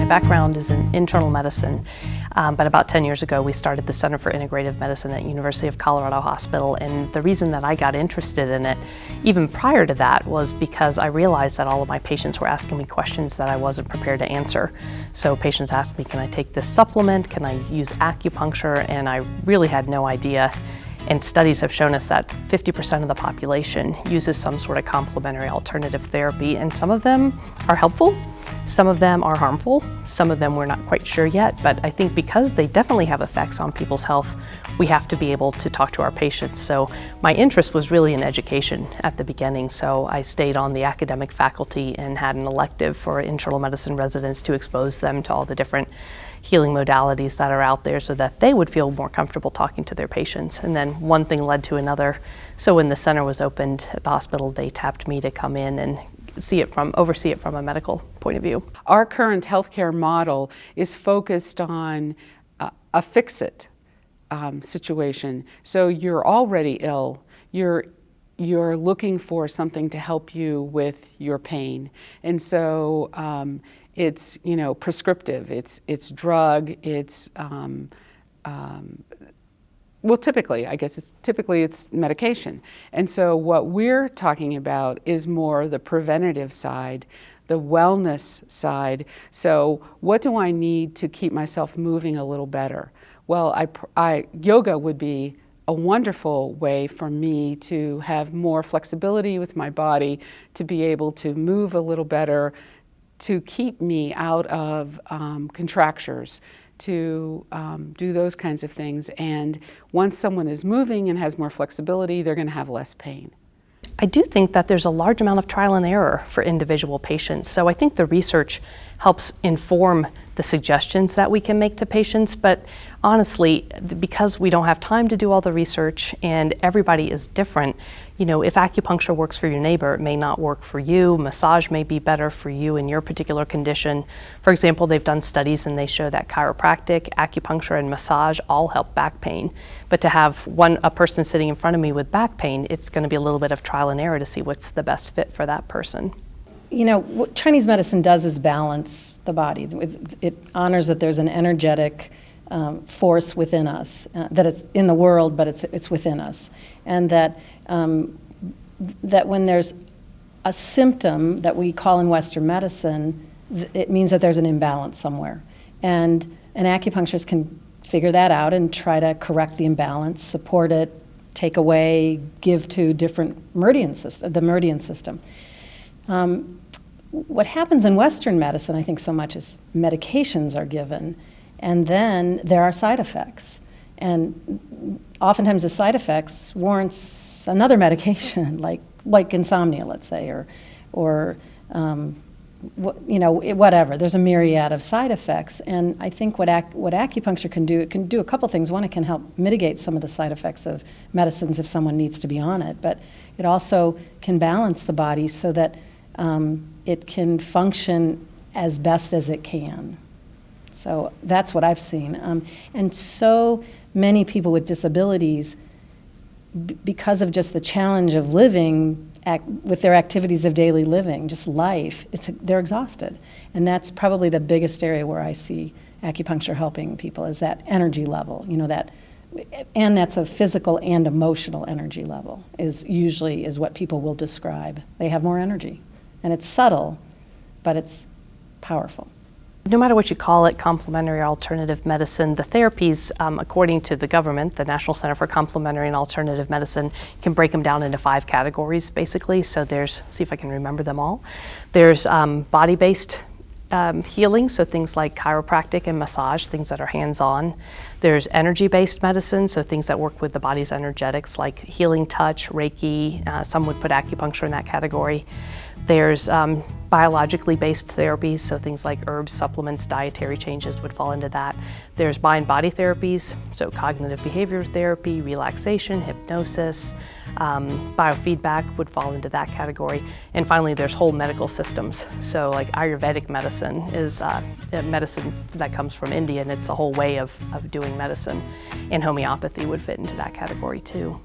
background is in internal medicine, but about 10 years ago we started the Center for Integrative Medicine at University of Colorado Hospital, and the reason that I got interested in it, even prior to that, was because I realized that all of my patients were asking me questions that I wasn't prepared to answer. So patients asked me, can I take this supplement, can I use acupuncture, and I really had no idea. And studies have shown us that 50% of the population uses some sort of complementary alternative therapy, and some of them are helpful, some of them are harmful, some of them we're not quite sure yet, but I think because they definitely have effects on people's health, we have to be able to talk to our patients. So my interest was really in education at the beginning, so I stayed on the academic faculty and had an elective for internal medicine residents to expose them to all the different healing modalities that are out there so that they would feel more comfortable talking to their patients. And then one thing led to another. So when the center was opened at the hospital, they tapped me to come in and oversee it from a medical point of view. Our current healthcare model is focused on a fix-it situation. So you're already ill. You're looking for something to help you with your pain. And so it's, prescriptive, it's drug, it's, well, typically it's medication. And so what we're talking about is more the preventative side, the wellness side. So what do I need to keep myself moving a little better? Well, yoga would be a wonderful way for me to have more flexibility with my body, to be able to move a little better, to keep me out of contractures, to do those kinds of things. And once someone is moving and has more flexibility, they're going to have less pain. I do think that there's a large amount of trial and error for individual patients. So I think the research helps inform the suggestions that we can make to patients, but honestly, because we don't have time to do all the research and everybody is different, if acupuncture works for your neighbor, it may not work for you. Massage may be better for you in your particular condition. For example, they've done studies and they show that chiropractic, acupuncture, and massage all help back pain. But to have a person sitting in front of me with back pain, it's going to be a little bit of trial and error to see what's the best fit for that person. What Chinese medicine does is balance the body. It honors that there's an energetic force within us, that it's in the world, but it's within us. And that when there's a symptom that we call in Western medicine, it means that there's an imbalance somewhere. And an acupuncturist can figure that out and try to correct the imbalance, support it, take away, give to different the meridian system. What happens in Western medicine, I think, so much is medications are given, and then there are side effects. And oftentimes the side effects warrants another medication, like insomnia, let's say, or whatever. There's a myriad of side effects, and I think what acupuncture can do, it can do a couple things. One, it can help mitigate some of the side effects of medicines if someone needs to be on it, but it also can balance the body so that it can function as best as it can. So that's what I've seen. And so many people with disabilities, because of just the challenge of living with their activities of daily living, just life, they're exhausted. And that's probably the biggest area where I see acupuncture helping people, is that energy level, and that's a physical and emotional energy level is what people will describe. They have more energy. And it's subtle, but it's powerful. No matter what you call it, complementary or alternative medicine, the therapies, according to the government, the National Center for Complementary and Alternative Medicine, can break them down into 5 categories, basically. So see if I can remember them all. There's body-based healing, so things like chiropractic and massage, things that are hands-on. There's energy-based medicine, so things that work with the body's energetics, like healing touch, Reiki. Some would put acupuncture in that category. There's biologically based therapies, so things like herbs, supplements, dietary changes would fall into that. There's mind-body therapies, so cognitive behavior therapy, relaxation, hypnosis, biofeedback would fall into that category. And finally, there's whole medical systems. So like Ayurvedic medicine is medicine that comes from India, and it's a whole way of doing medicine. And homeopathy would fit into that category too.